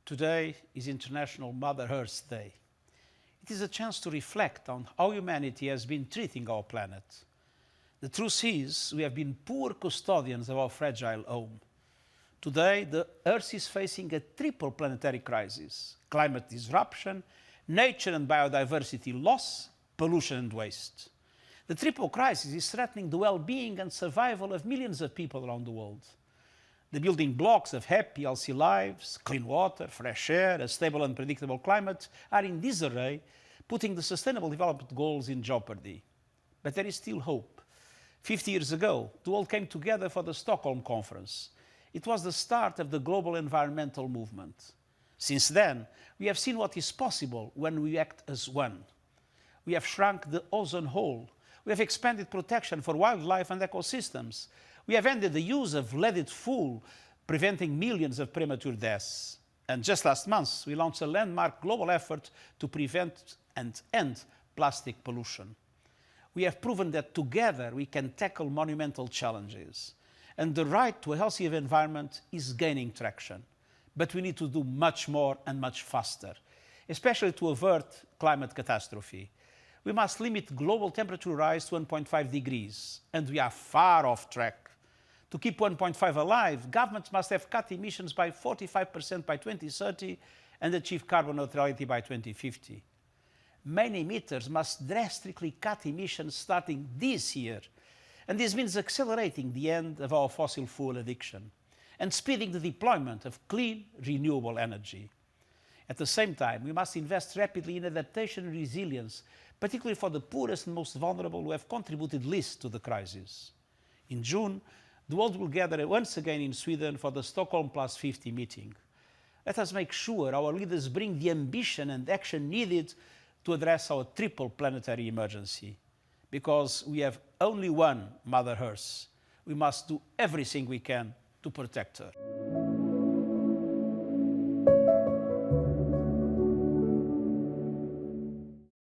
Today is International Mother Earth Day. It is a chance to reflect on how humanity has been treating our planet. The truth is, we have been poor custodians of our fragile home. Today, the Earth is facing a triple planetary crisis: climate disruption, nature and biodiversity loss, pollution and waste. The triple crisis is threatening the well-being and survival of millions of people around the world. The building blocks of happy, healthy lives, clean water, fresh air, a stable and predictable climate are in disarray, putting the Sustainable Development Goals in jeopardy. But there is still hope. 50 years ago, the world came together for the Stockholm Conference. It was the start of the global environmental movement. Since then, we have seen what is possible when we act as one. We have shrunk the ozone hole. We have expanded protection for wildlife and ecosystems. We have ended the use of leaded fuel, preventing millions of premature deaths. And just last month, we launched a landmark global effort to prevent and end plastic pollution. We have proven that together we can tackle monumental challenges. And the right to a healthier environment is gaining traction. But we need to do much more and much faster, especially to avert climate catastrophe. We must limit global temperature rise to 1.5 degrees, and we are far off track. To keep 1.5 alive, governments must have cut emissions by 45% by 2030 and achieve carbon neutrality by 2050. Main emitters must drastically cut emissions starting this year, and this means accelerating the end of our fossil fuel addiction and speeding the deployment of clean, renewable energy. At the same time, we must invest rapidly in adaptation and resilience, particularly for the poorest and most vulnerable who have contributed least to the crisis. In June, the world will gather once again in Sweden for the Stockholm Plus 50 meeting. Let us make sure our leaders bring the ambition and action needed to address our triple planetary emergency. Because we have only one Mother Earth, we must do everything we can to protect her.